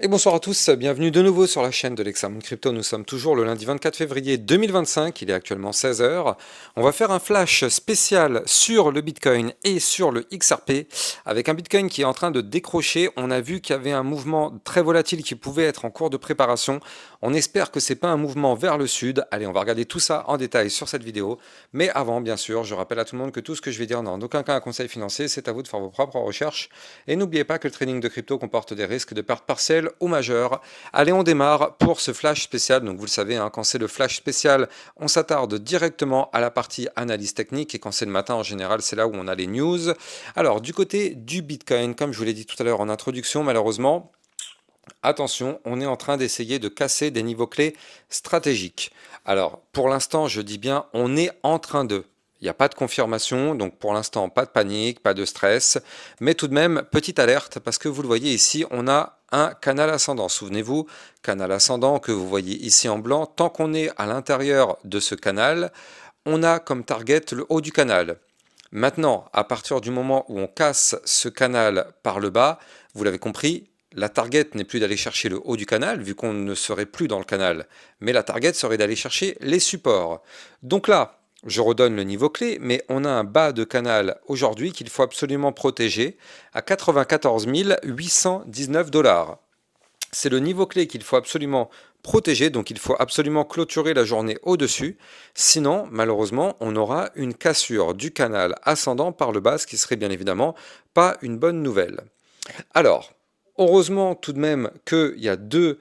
Et bonsoir à tous, bienvenue de nouveau sur la chaîne de l'Examen Crypto. Nous sommes toujours le lundi 24 février 2025, il est actuellement 16 heures. On va faire un flash spécial sur le Bitcoin et sur le XRP, avec un Bitcoin qui est en train de décrocher. On a vu qu'il y avait un mouvement très volatile qui pouvait être en cours de préparation. On espère que c'est pas un mouvement vers le sud. Allez, on va regarder tout ça en détail sur cette vidéo. Mais avant, bien sûr, je rappelle à tout le monde que tout ce que je vais dire n'a en aucun cas un conseil financier, c'est à vous de faire vos propres recherches. Et n'oubliez pas que le trading de crypto comporte des risques de perte partielle ou majeur. Allez, on démarre pour ce flash spécial. Donc vous le savez, hein, quand c'est le flash spécial, on s'attarde directement à la partie analyse technique, et quand c'est le matin, en général, c'est là où on a les news. Alors du côté du Bitcoin, comme je vous l'ai dit tout à l'heure en introduction, malheureusement, attention, on est en train d'essayer de casser des niveaux clés stratégiques. Alors pour l'instant, je dis bien on est en train de. Il n'y a pas de confirmation, donc pour l'instant, pas de panique, pas de stress. Mais tout de même, petite alerte, parce que vous le voyez ici, on a un canal ascendant. Souvenez-vous, canal ascendant que vous voyez ici en blanc, tant qu'on est à l'intérieur de ce canal, on a comme target le haut du canal. Maintenant, à partir du moment où on casse ce canal par le bas, vous l'avez compris, la target n'est plus d'aller chercher le haut du canal, vu qu'on ne serait plus dans le canal, mais la target serait d'aller chercher les supports. Donc là, je redonne le niveau clé, mais on a un bas de canal aujourd'hui qu'il faut absolument protéger à 94 819 $. C'est le niveau clé qu'il faut absolument protéger, donc il faut absolument clôturer la journée au-dessus. Sinon, malheureusement, on aura une cassure du canal ascendant par le bas, ce qui serait bien évidemment pas une bonne nouvelle. Alors, heureusement tout de même qu'il y a deux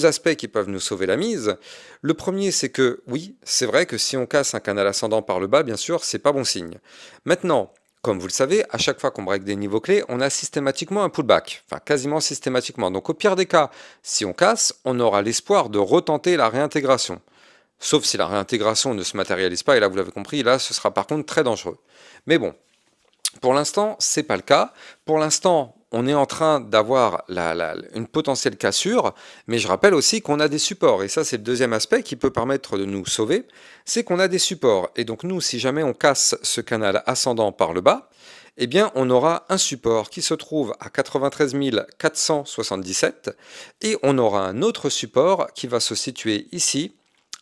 aspects qui peuvent nous sauver la mise. Le premier, c'est que oui, c'est vrai que si on casse un canal ascendant par le bas, bien sûr, c'est pas bon signe. Maintenant, comme vous le savez, à chaque fois qu'on break des niveaux clés, on a systématiquement un pullback, enfin quasiment systématiquement. Donc au pire des cas, si on casse, on aura l'espoir de retenter la réintégration. Sauf si la réintégration ne se matérialise pas, et là vous l'avez compris, là ce sera par contre très dangereux. Mais bon, pour l'instant, c'est pas le cas. Pour l'instant, on est en train d'avoir une potentielle cassure, mais je rappelle aussi qu'on a des supports. Et ça, c'est le deuxième aspect qui peut permettre de nous sauver, c'est qu'on a des supports. Et donc nous, si jamais on casse ce canal ascendant par le bas, eh bien, on aura un support qui se trouve à 93 477 et on aura un autre support qui va se situer ici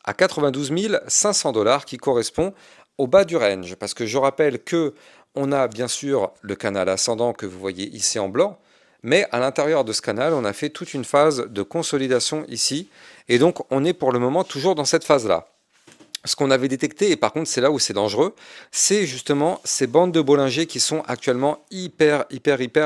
à 92 500 $ qui correspond au bas du range. Parce que je rappelle que on a bien sûr le canal ascendant que vous voyez ici en blanc, mais à l'intérieur de ce canal, on a fait toute une phase de consolidation ici, et donc on est pour le moment toujours dans cette phase-là. Ce qu'on avait détecté, et par contre c'est là où c'est dangereux, c'est justement ces bandes de Bollinger qui sont actuellement hyper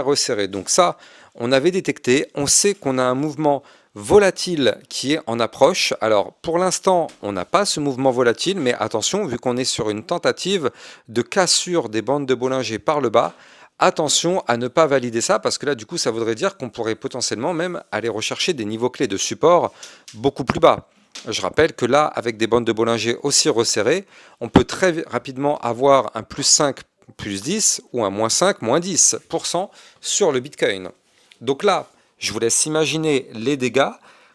resserrées. Donc ça, on avait détecté, on sait qu'on a un mouvement volatile qui est en approche. Alors pour l'instant, on n'a pas ce mouvement volatile, mais attention, vu qu'on est sur une tentative de cassure des bandes de Bollinger par le bas, attention à ne pas valider ça, parce que là du coup ça voudrait dire qu'on pourrait potentiellement même aller rechercher des niveaux clés de support beaucoup plus bas. Je rappelle que là, avec des bandes de Bollinger aussi resserrées, on peut très rapidement avoir un plus 5, plus 10 ou un moins 5, moins 10% sur le Bitcoin. Donc là, je vous laisse imaginer les dégâts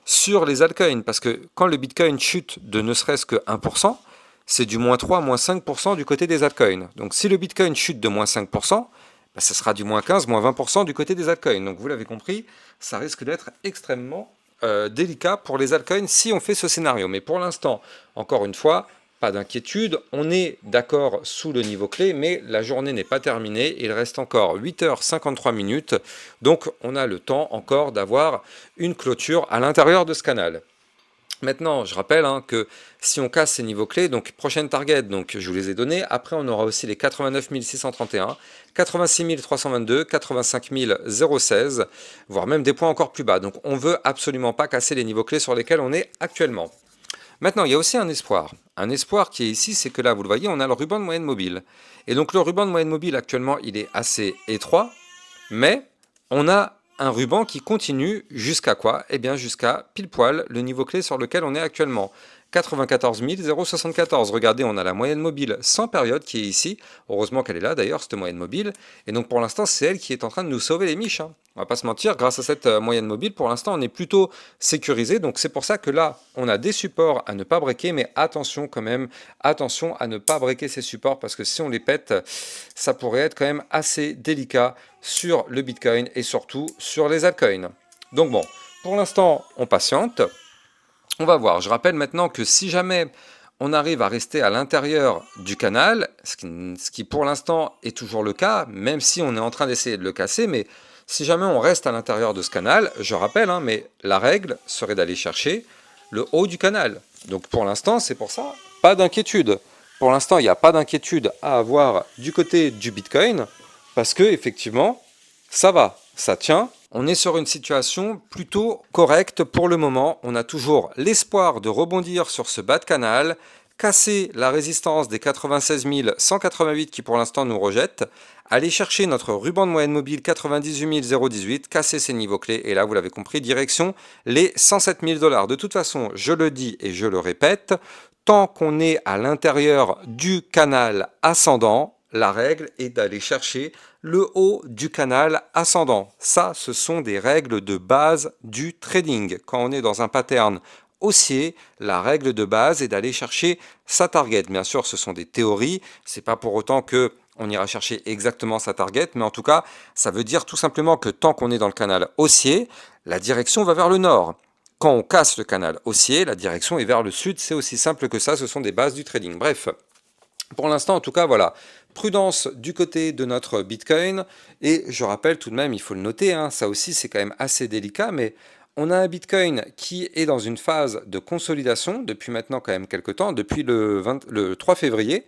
sur les altcoins, parce que quand le Bitcoin chute de ne serait-ce que 1%, c'est du moins 3, moins 5% du côté des altcoins. Donc si le Bitcoin chute de moins 5%, bah, ça sera du moins 15, moins 20% du côté des altcoins. Donc vous l'avez compris, ça risque d'être extrêmement délicat pour les altcoins si on fait ce scénario. Mais pour l'instant, encore une fois, pas d'inquiétude, on est d'accord sous le niveau clé, mais la journée n'est pas terminée, il reste encore 8h53 minutes, donc on a le temps encore d'avoir une clôture à l'intérieur de ce canal. Maintenant, je rappelle que si on casse ces niveaux clés, donc prochaine target, donc je vous les ai donnés, après on aura aussi les 89 631, 86 322, 85 016, voire même des points encore plus bas. Donc on veut absolument pas casser les niveaux clés sur lesquels on est actuellement. Maintenant, il y a aussi un espoir. Un espoir qui est ici, c'est que là, vous le voyez, on a le ruban de moyenne mobile. Et donc le ruban de moyenne mobile, actuellement, il est assez étroit, mais on a un ruban qui continue jusqu'à quoi? Eh bien jusqu'à pile poil le niveau clé sur lequel on est actuellement. 94 074. Regardez, on a la moyenne mobile sans période qui est ici. Heureusement qu'elle est là d'ailleurs, cette moyenne mobile. Et donc pour l'instant, c'est elle qui est en train de nous sauver les miches. On va pas se mentir, grâce à cette moyenne mobile, pour l'instant, on est plutôt sécurisé. Donc c'est pour ça que là, on a des supports à ne pas breaker, mais attention quand même, attention à ne pas breaker ces supports, parce que si on les pète, ça pourrait être quand même assez délicat sur le Bitcoin et surtout sur les altcoins. Donc bon, pour l'instant, on patiente. On va voir. Je rappelle maintenant que si jamais on arrive à rester à l'intérieur du canal, ce qui pour l'instant est toujours le cas, même si on est en train d'essayer de le casser, mais si jamais on reste à l'intérieur de ce canal, je rappelle, hein, mais la règle serait d'aller chercher le haut du canal. Donc pour l'instant, c'est pour ça, pas d'inquiétude. Pour l'instant, il n'y a pas d'inquiétude à avoir du côté du Bitcoin, parce que effectivement, ça va, ça tient. On est sur une situation plutôt correcte pour le moment. On a toujours l'espoir de rebondir sur ce bas de canal, casser la résistance des 96 188 qui pour l'instant nous rejette, aller chercher notre ruban de moyenne mobile 98 018, casser ces niveaux clés, et là vous l'avez compris, direction les 107 000 $. De toute façon, je le dis et je le répète, tant qu'on est à l'intérieur du canal ascendant, la règle est d'aller chercher le haut du canal ascendant. Ça, ce sont des règles de base du trading. Quand on est dans un pattern haussier, la règle de base est d'aller chercher sa target. Bien sûr, ce sont des théories. C'est pas pour autant que on ira chercher exactement sa target, mais en tout cas, ça veut dire tout simplement que tant qu'on est dans le canal haussier, la direction va vers le nord. Quand on casse le canal haussier, la direction est vers le sud. C'est aussi simple que ça. Ce sont des bases du trading. Bref. Pour l'instant, en tout cas, voilà, prudence du côté de notre Bitcoin. Et je rappelle tout de même, il faut le noter, hein, ça aussi c'est quand même assez délicat, mais on a un Bitcoin qui est dans une phase de consolidation depuis maintenant quand même quelques temps, depuis le 3 février.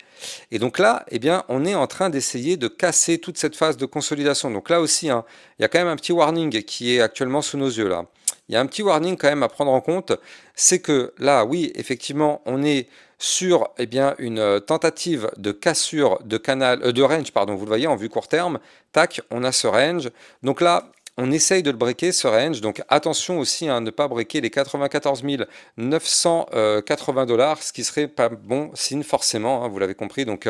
Et donc là, eh bien, on est en train d'essayer de casser toute cette phase de consolidation. Donc là aussi, hein, il y a quand même un petit warning qui est actuellement sous nos yeux là. Il y a un petit warning quand même à prendre en compte, c'est que là, oui, effectivement, on est sur eh bien, une tentative de cassure de canal, de range, pardon, vous le voyez en vue court terme, tac, on a ce range. Donc là, on essaye de le breaker, ce range, donc attention aussi à ne pas breaker les 94 980 $, ce qui serait pas bon signe forcément, hein, vous l'avez compris. Donc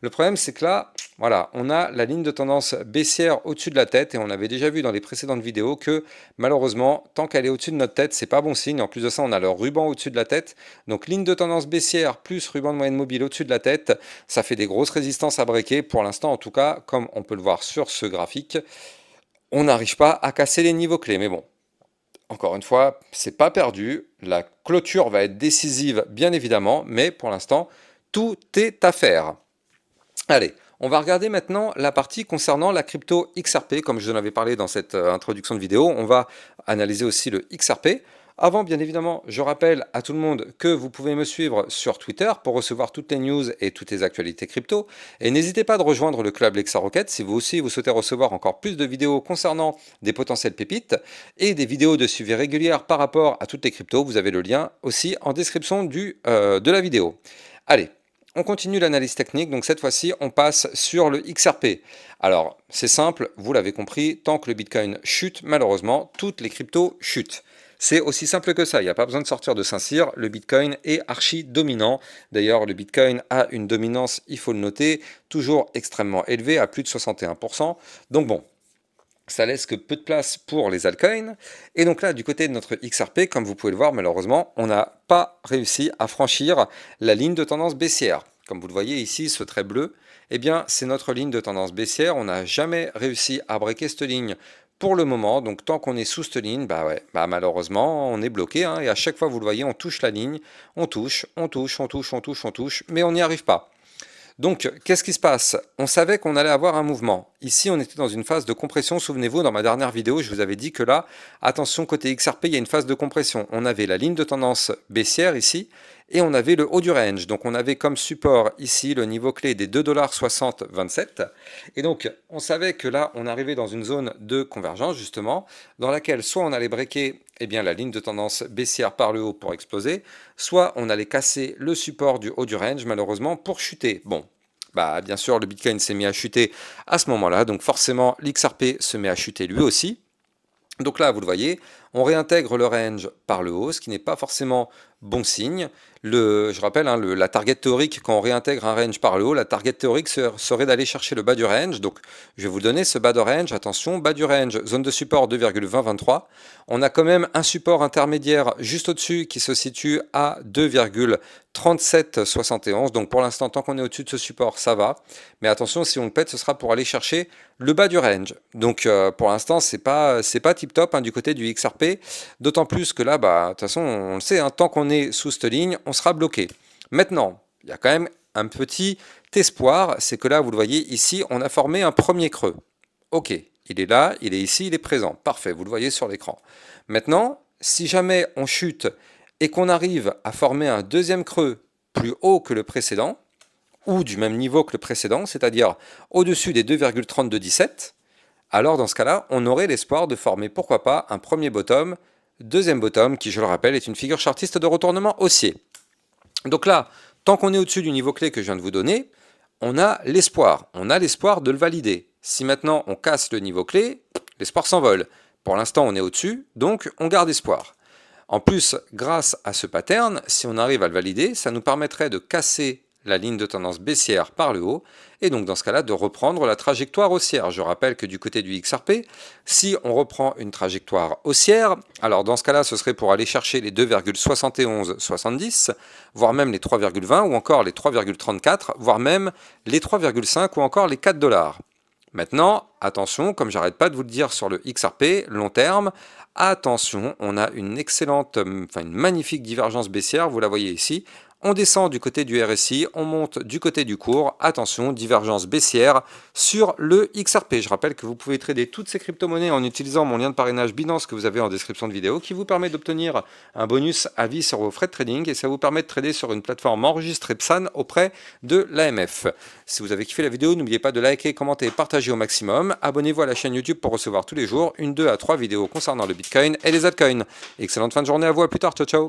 le problème c'est que là, voilà, on a la ligne de tendance baissière au-dessus de la tête, et on avait déjà vu dans les précédentes vidéos que malheureusement, tant qu'elle est au-dessus de notre tête, c'est pas bon signe. En plus de ça, on a le ruban au-dessus de la tête, donc ligne de tendance baissière plus ruban de moyenne mobile au-dessus de la tête, ça fait des grosses résistances à breaker. Pour l'instant en tout cas, comme on peut le voir sur ce graphique, on n'arrive pas à casser les niveaux clés. Mais bon, encore une fois, c'est pas perdu. La clôture va être décisive, bien évidemment, mais pour l'instant, tout est à faire. Allez, on va regarder maintenant la partie concernant la crypto XRP. Comme je vous en avais parlé dans cette introduction de vidéo, on va analyser aussi le XRP. Avant, bien évidemment, je rappelle à tout le monde que vous pouvez me suivre sur Twitter pour recevoir toutes les news et toutes les actualités crypto. Et n'hésitez pas de rejoindre le club Lexa Rocket si vous aussi vous souhaitez recevoir encore plus de vidéos concernant des potentielles pépites et des vidéos de suivi régulières par rapport à toutes les cryptos. Vous avez le lien aussi en description de la vidéo. Allez, on continue l'analyse technique, donc cette fois-ci on passe sur le XRP. Alors c'est simple, vous l'avez compris, tant que le Bitcoin chute, malheureusement, toutes les cryptos chutent. C'est aussi simple que ça, il n'y a pas besoin de sortir de Saint-Cyr, le Bitcoin est archi dominant. D'ailleurs, le Bitcoin a une dominance, il faut le noter, toujours extrêmement élevée, à plus de 61%. Donc bon, ça laisse que peu de place pour les altcoins. Et donc là, du côté de notre XRP, comme vous pouvez le voir, malheureusement, on n'a pas réussi à franchir la ligne de tendance baissière. Comme vous le voyez ici, ce trait bleu, eh bien, c'est notre ligne de tendance baissière. On n'a jamais réussi à breaker cette ligne pour le moment. Donc tant qu'on est sous cette ligne, malheureusement, on est bloqué, hein, et à chaque fois, vous le voyez, on touche la ligne, on touche, mais on n'y arrive pas. Donc, qu'est-ce qui se passe? On savait qu'on allait avoir un mouvement. Ici, on était dans une phase de compression. Souvenez-vous, dans ma dernière vidéo, je vous avais dit que là, attention, côté XRP, il y a une phase de compression. On avait la ligne de tendance baissière ici, et on avait le haut du range. Donc, on avait comme support ici le niveau clé des 2,6027 $. Et donc, on savait que là, on arrivait dans une zone de convergence, justement, dans laquelle soit on allait breaker la ligne de tendance baissière par le haut pour exploser, soit on allait casser le support du haut du range, malheureusement, pour chuter. Bon, bien sûr, le Bitcoin s'est mis à chuter à ce moment-là, donc forcément, l'XRP se met à chuter lui aussi. Donc là, vous le voyez, on réintègre le range par le haut, ce qui n'est pas forcément bon signe. Je rappelle, hein, la target théorique, quand on réintègre un range par le haut, la target théorique serait d'aller chercher le bas du range. Donc je vais vous donner ce bas de range. Attention, bas du range, zone de support 2,2023. On a quand même un support intermédiaire juste au-dessus qui se situe à 2,3771. Donc pour l'instant, tant qu'on est au-dessus de ce support, ça va. Mais attention, si on le pète, ce sera pour aller chercher le bas du range. Donc pour l'instant, c'est pas tip top, hein, du côté du XRP. D'autant plus que là, bah, de toute façon, on le sait, hein, tant qu'on est sous cette ligne, on sera bloqué. Maintenant, il y a quand même un petit espoir, c'est que là, vous le voyez ici, on a formé un premier creux. Ok, il est là, il est ici, il est présent. Parfait, vous le voyez sur l'écran. Maintenant, si jamais on chute et qu'on arrive à former un deuxième creux plus haut que le précédent, ou du même niveau que le précédent, c'est-à-dire au-dessus des 2,3217, alors dans ce cas-là, on aurait l'espoir de former, pourquoi pas, un premier bottom, deuxième bottom, qui, je le rappelle, est une figure chartiste de retournement haussier. Donc là, tant qu'on est au-dessus du niveau clé que je viens de vous donner, on a l'espoir de le valider. Si maintenant on casse le niveau clé, l'espoir s'envole. Pour l'instant, on est au-dessus, donc on garde espoir. En plus, grâce à ce pattern, si on arrive à le valider, ça nous permettrait de casser la ligne de tendance baissière par le haut, et donc dans ce cas-là de reprendre la trajectoire haussière. Je rappelle que du côté du XRP, si on reprend une trajectoire haussière, alors dans ce cas-là ce serait pour aller chercher les 2,7170, voire même les 3,20 ou encore les 3,34, voire même les 3,5 ou encore les 4 $. Maintenant, attention, comme j'arrête pas de vous le dire sur le XRP, long terme, attention, on a une magnifique divergence baissière, vous la voyez ici. On descend du côté du RSI, on monte du côté du cours. Attention, divergence baissière sur le XRP. Je rappelle que vous pouvez trader toutes ces crypto-monnaies en utilisant mon lien de parrainage Binance que vous avez en description de vidéo, qui vous permet d'obtenir un bonus à vie sur vos frais de trading, et ça vous permet de trader sur une plateforme enregistrée PSAN auprès de l'AMF. Si vous avez kiffé la vidéo, n'oubliez pas de liker, commenter et partager au maximum. Abonnez-vous à la chaîne YouTube pour recevoir tous les jours 1, 2 à 3 vidéos concernant le Bitcoin et les altcoins. Excellente fin de journée à vous, à plus tard, ciao ciao.